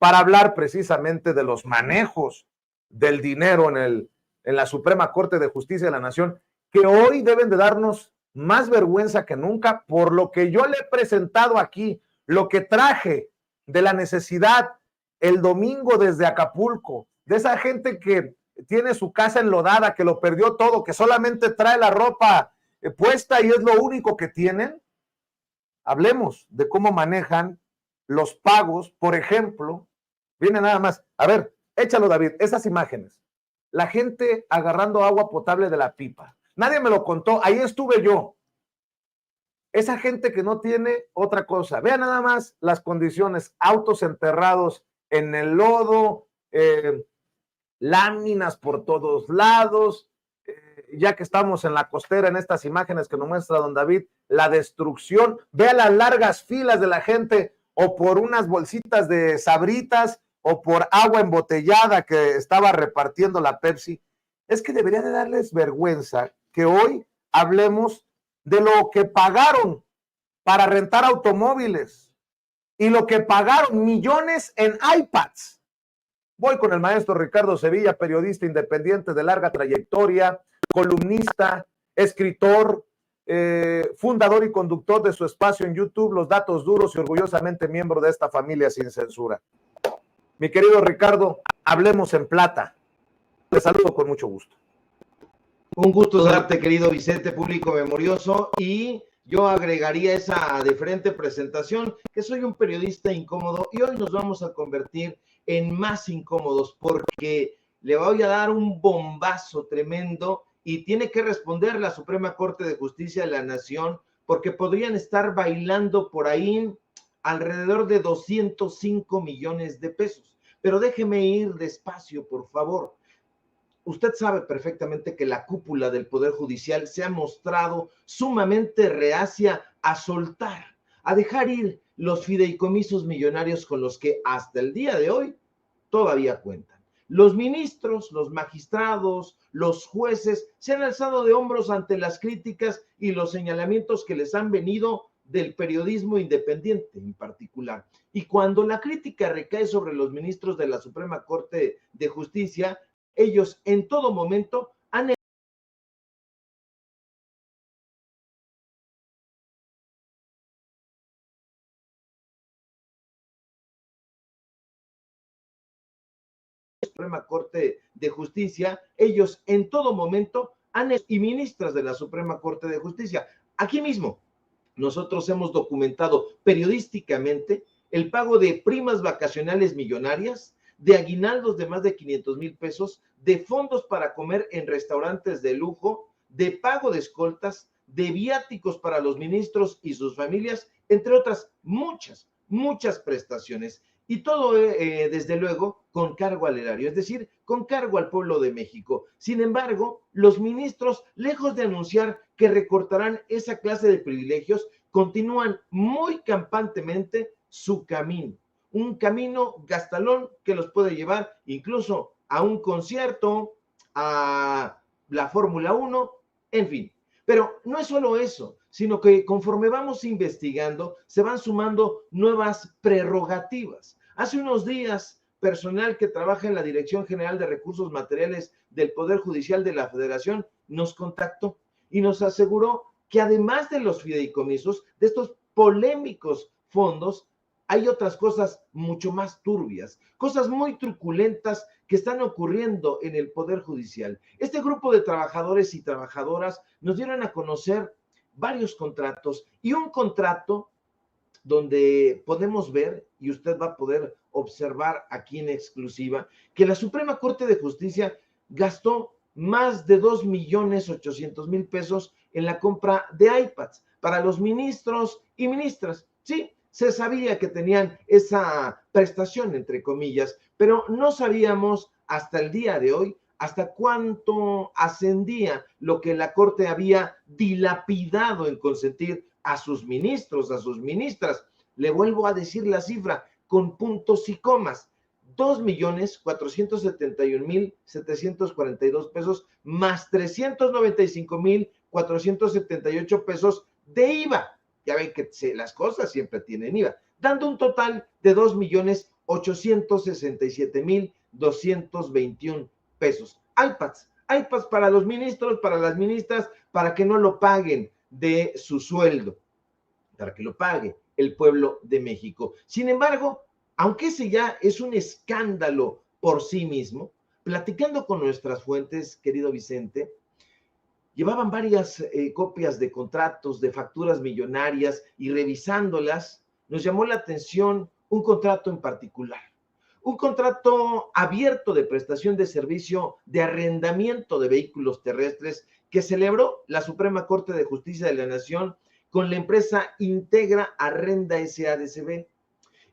para hablar precisamente de los manejos del dinero en la Suprema Corte de Justicia de la Nación, que hoy deben de darnos más vergüenza que nunca por lo que yo le he presentado aquí, lo que traje de la necesidad el domingo desde Acapulco, de esa gente que tiene su casa enlodada, que lo perdió todo, que solamente trae la ropa puesta y es lo único que tienen. Hablemos de cómo manejan los pagos, por ejemplo, viene nada más, a ver, échalo David, esas imágenes, la gente agarrando agua potable de la pipa, nadie me lo contó, ahí estuve yo, esa gente que no tiene otra cosa, vean nada más las condiciones, autos enterrados en el lodo, láminas por todos lados, ya que estamos en la costera, en estas imágenes que nos muestra don David, la destrucción, vea las largas filas de la gente, o por unas bolsitas de Sabritas, o por agua embotellada que estaba repartiendo la Pepsi. Es que debería de darles vergüenza que hoy hablemos de lo que pagaron para rentar automóviles, y lo que pagaron millones en iPads. Voy con el maestro Ricardo Sevilla, periodista independiente de larga trayectoria, columnista, escritor, fundador y conductor de su espacio en YouTube, Los Datos Duros, y orgullosamente miembro de esta familia sin censura. Mi querido Ricardo, hablemos en plata. Te saludo con mucho gusto. Un gusto darte, querido Vicente, público memorioso, y yo agregaría esa de frente presentación, que soy un periodista incómodo, y hoy nos vamos a convertir en más incómodos, porque le voy a dar un bombazo tremendo y tiene que responder la Suprema Corte de Justicia de la Nación, porque podrían estar bailando por ahí alrededor de 205 millones de pesos. Pero déjeme ir despacio, por favor. Usted sabe perfectamente que la cúpula del Poder Judicial se ha mostrado sumamente reacia a soltar, a dejar ir los fideicomisos millonarios con los que hasta el día de hoy todavía cuentan. Los ministros, los magistrados, los jueces se han alzado de hombros ante las críticas y los señalamientos que les han venido del periodismo independiente en particular. Y cuando la crítica recae sobre los ministros de la Suprema Corte de Justicia, ellos en todo momento han Suprema Corte de Justicia, ellos en todo momento han y ministras de la Suprema Corte de Justicia. Aquí mismo nosotros hemos documentado periodísticamente el pago de primas vacacionales millonarias, de aguinaldos de más de 500,000 pesos, de fondos para comer en restaurantes de lujo, de pago de escoltas, de viáticos para los ministros y sus familias, entre otras muchas prestaciones. Y todo, desde luego, con cargo al erario, es decir, con cargo al pueblo de México. Sin embargo, los ministros, lejos de anunciar que recortarán esa clase de privilegios, continúan muy campantemente su camino. Un camino gastalón que los puede llevar incluso a un concierto, a la Fórmula 1, en fin. Pero no es solo eso, sino que conforme vamos investigando, se van sumando nuevas prerrogativas. Hace unos días, personal que trabaja en la Dirección General de Recursos Materiales del Poder Judicial de la Federación nos contactó y nos aseguró que además de los fideicomisos, de estos polémicos fondos, hay otras cosas mucho más turbias, cosas muy truculentas que están ocurriendo en el Poder Judicial. Este grupo de trabajadores y trabajadoras nos dieron a conocer varios contratos, y un contrato donde podemos ver, y usted va a poder observar aquí en exclusiva, que la Suprema Corte de Justicia gastó más de 2,800,000 pesos en la compra de iPads para los ministros y ministras. Sí, se sabía que tenían esa prestación, entre comillas, pero no sabíamos hasta el día de hoy hasta cuánto ascendía lo que la Corte había dilapidado en consentir a sus ministros, a sus ministras. Le vuelvo a decir la cifra con puntos y comas: 2,471,742 pesos más 395,478 pesos de IVA. Ya ven que las cosas siempre tienen IVA, dando un total de 867,221 pesos. iPads para los ministros, para las ministras, para que no lo paguen de su sueldo, para que lo pague el pueblo de México. Sin embargo, aunque ese ya es un escándalo por sí mismo, platicando con nuestras fuentes, querido Vicente, llevaban varias copias de contratos, de facturas millonarias, y revisándolas, nos llamó la atención un contrato en particular. Un contrato abierto de prestación de servicio de arrendamiento de vehículos terrestres que celebró la Suprema Corte de Justicia de la Nación con la empresa Integra Arrenda S.A.D.C.B.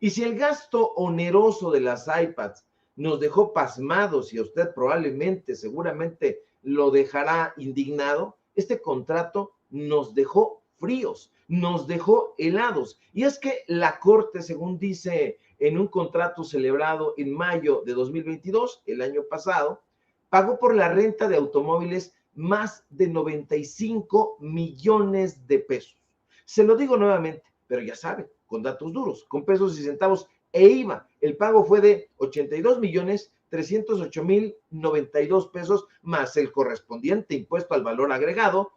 Y si el gasto oneroso de las iPads nos dejó pasmados y a usted probablemente, seguramente lo dejará indignado, este contrato nos dejó fríos, nos dejó helados. Y es que la Corte, según dice en un contrato celebrado en mayo de 2022, el año pasado, pagó por la renta de automóviles más de 95 millones de pesos. Se lo digo nuevamente, pero ya sabe, con datos duros, con pesos y centavos e IVA. El pago fue de 82,308,092 pesos, más el correspondiente impuesto al valor agregado,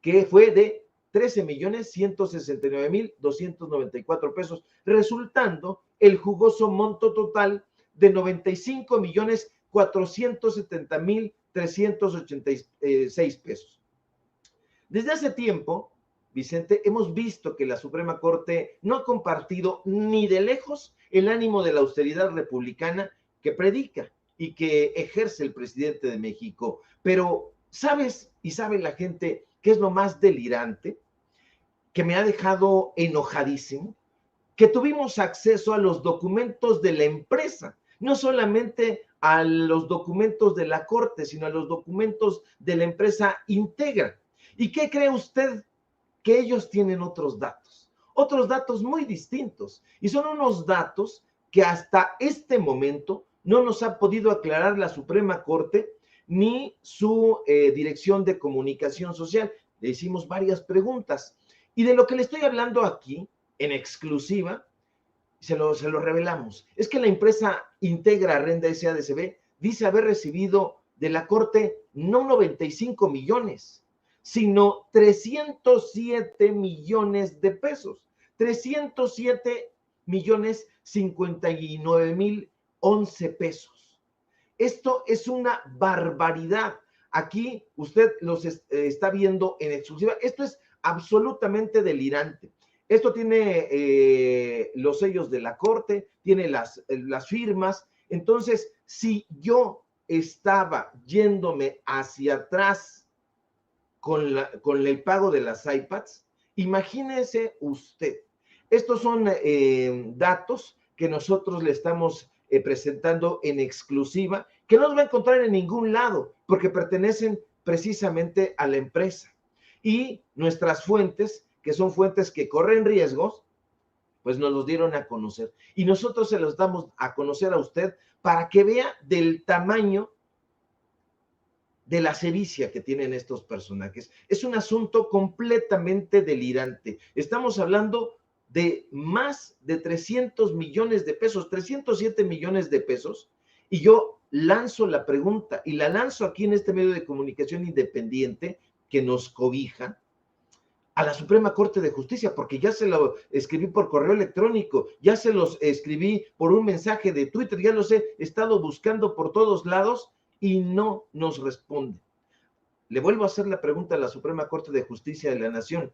que fue de 13,169,294 pesos, resultando el jugoso monto total de 95,470,386 pesos. Desde hace tiempo, Vicente, hemos visto que la Suprema Corte no ha compartido ni de lejos el ánimo de la austeridad republicana que predica y que ejerce el presidente de México. Pero, ¿sabes y sabe la gente qué es lo más delirante? Que me ha dejado enojadísimo, que tuvimos acceso a los documentos de la empresa, no solamente a los documentos de la Corte, sino a los documentos de la empresa Integra. ¿Y qué cree usted? Que ellos tienen otros datos muy distintos, y son unos datos que hasta este momento no nos ha podido aclarar la Suprema Corte ni su Dirección de Comunicación Social. Le hicimos varias preguntas, y de lo que le estoy hablando aquí, en exclusiva, se lo revelamos. Es que la empresa Integra Arrenda S.A.D.C.B. dice haber recibido de la Corte no 95 millones, sino 307 millones de pesos. 307,059,011 pesos. Esto es una barbaridad. Aquí usted los está viendo en exclusiva. Esto es absolutamente delirante. Esto tiene los sellos de la Corte, tiene las firmas. Entonces, si yo estaba yéndome hacia atrás con el pago de las iPads, imagínese usted. Estos son datos que nosotros le estamos presentando en exclusiva, que no los va a encontrar en ningún lado, porque pertenecen precisamente a la empresa. Y nuestras fuentes, que son fuentes que corren riesgos, pues nos los dieron a conocer. Y nosotros se los damos a conocer a usted para que vea del tamaño de la sevicia que tienen estos personajes. Es un asunto completamente delirante. Estamos hablando de más de 300 millones de pesos, 307 millones de pesos, y yo lanzo la pregunta, y la lanzo aquí en este medio de comunicación independiente que nos cobija, a la Suprema Corte de Justicia, porque ya se lo escribí por correo electrónico, ya se los escribí por un mensaje de Twitter, ya los he estado buscando por todos lados y no nos responde. Le vuelvo a hacer la pregunta a la Suprema Corte de Justicia de la Nación.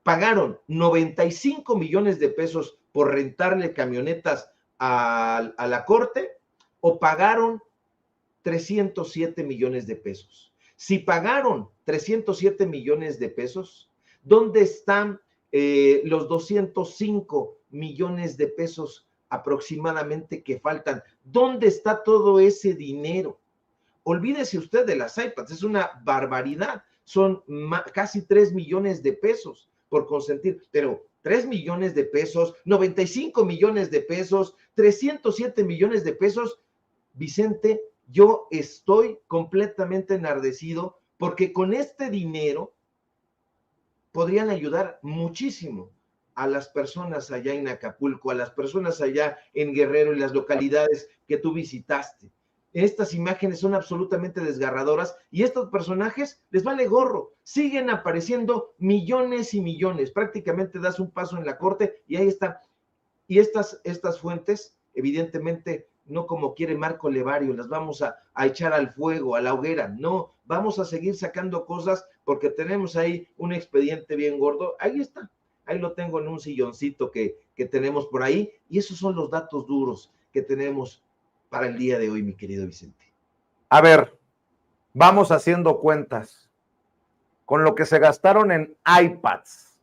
Pagaron 95 millones de pesos por rentarle camionetas a la Corte, o pagaron 307 millones de pesos. Si pagaron 307 millones de pesos, ¿dónde están los 205 millones de pesos aproximadamente que faltan? ¿Dónde está todo ese dinero? Olvídese usted de las iPads, es una barbaridad. Son casi 3 millones de pesos por consentir, pero 3 millones de pesos, 95 millones de pesos, 307 millones de pesos, Vicente, yo estoy completamente enardecido porque con este dinero podrían ayudar muchísimo a las personas allá en Acapulco, a las personas allá en Guerrero y las localidades que tú visitaste. Estas imágenes son absolutamente desgarradoras y estos personajes les vale gorro, siguen apareciendo millones y millones, prácticamente das un paso en la corte y ahí está. Y estas fuentes, evidentemente, no como quiere Marco Levario, las vamos a echar al fuego, a la hoguera, no, vamos a seguir sacando cosas porque tenemos ahí un expediente bien gordo, ahí está, ahí lo tengo en un silloncito que tenemos por ahí, y esos son los datos duros que tenemos para el día de hoy, mi querido Vicente. A ver, vamos haciendo cuentas. Con lo que se gastaron en iPads,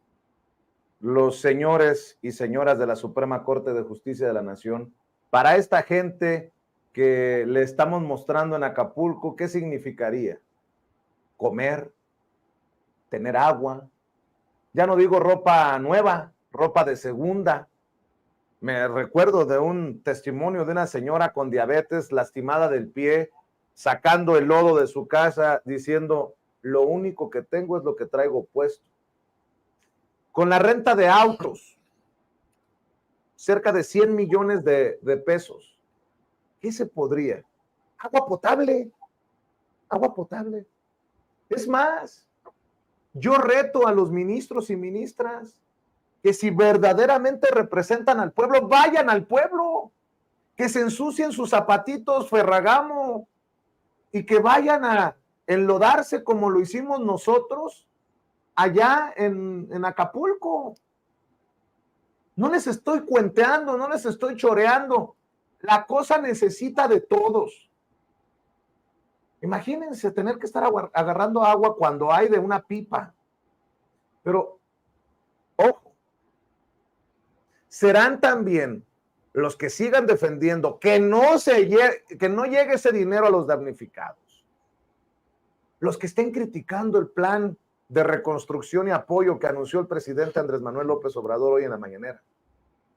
los señores y señoras de la Suprema Corte de Justicia de la Nación, para esta gente que le estamos mostrando en Acapulco, ¿qué significaría? Comer, tener agua, ya no digo ropa nueva, ropa de segunda. Me recuerdo de un testimonio de una señora con diabetes, lastimada del pie, sacando el lodo de su casa, diciendo, lo único que tengo es lo que traigo puesto. Con la renta de autos, cerca de 100 millones de pesos. ¿Qué se podría? Agua potable, agua potable. Es más, yo reto a los ministros y ministras que si verdaderamente representan al pueblo, vayan al pueblo, que se ensucien sus zapatitos Ferragamo y que vayan a enlodarse como lo hicimos nosotros allá en Acapulco. No les estoy cuenteando, no les estoy choreando. La cosa necesita de todos. Imagínense tener que estar agarrando agua cuando hay de una pipa. Pero, ojo, serán también los que sigan defendiendo que no llegue ese dinero a los damnificados. Los que estén criticando el plan de reconstrucción y apoyo que anunció el presidente Andrés Manuel López Obrador hoy en la mañanera.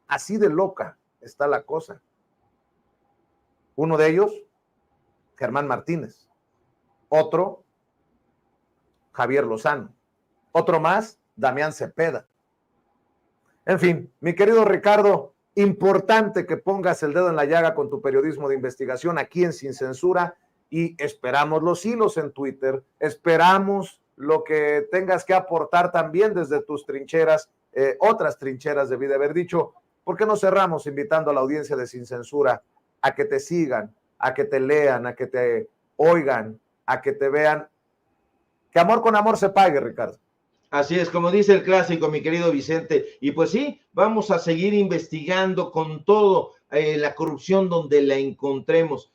Así de loca está la cosa. Uno de ellos, Germán Martínez. Otro, Javier Lozano. Otro más, Damián Cepeda. En fin, mi querido Ricardo, importante que pongas el dedo en la llaga con tu periodismo de investigación aquí en Sin Censura y esperamos los hilos en Twitter, esperamos lo que tengas que aportar también desde tus trincheras, otras trincheras debí de haber dicho. ¿Por qué no cerramos invitando a la audiencia de Sin Censura a que te sigan, a que te lean, a que te oigan, a que te vean? Que amor con amor se pague, Ricardo. Así es, como dice el clásico, mi querido Vicente. Y pues sí, vamos a seguir investigando con todo la corrupción donde la encontremos.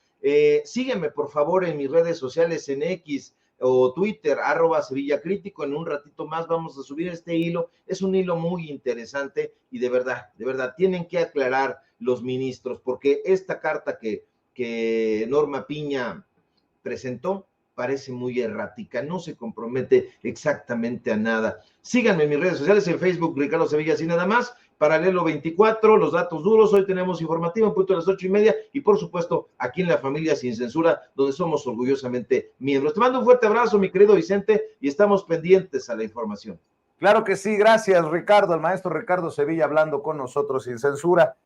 Sígueme, por favor, en mis redes sociales, en X o Twitter, @SevillaCrítico. En un ratito más vamos a subir este hilo. Es un hilo muy interesante y de verdad, tienen que aclarar los ministros, porque esta carta que Norma Piña presentó parece muy errática, no se compromete exactamente a nada. Síganme en mis redes sociales, en Facebook, Ricardo Sevilla, así nada más, Paralelo 24, los datos duros, hoy tenemos informativo en punto de las 8:30, y por supuesto, aquí en la familia Sin Censura, donde somos orgullosamente miembros. Te mando un fuerte abrazo, mi querido Vicente, y estamos pendientes a la información. Claro que sí, gracias, Ricardo, el maestro Ricardo Sevilla hablando con nosotros Sin Censura.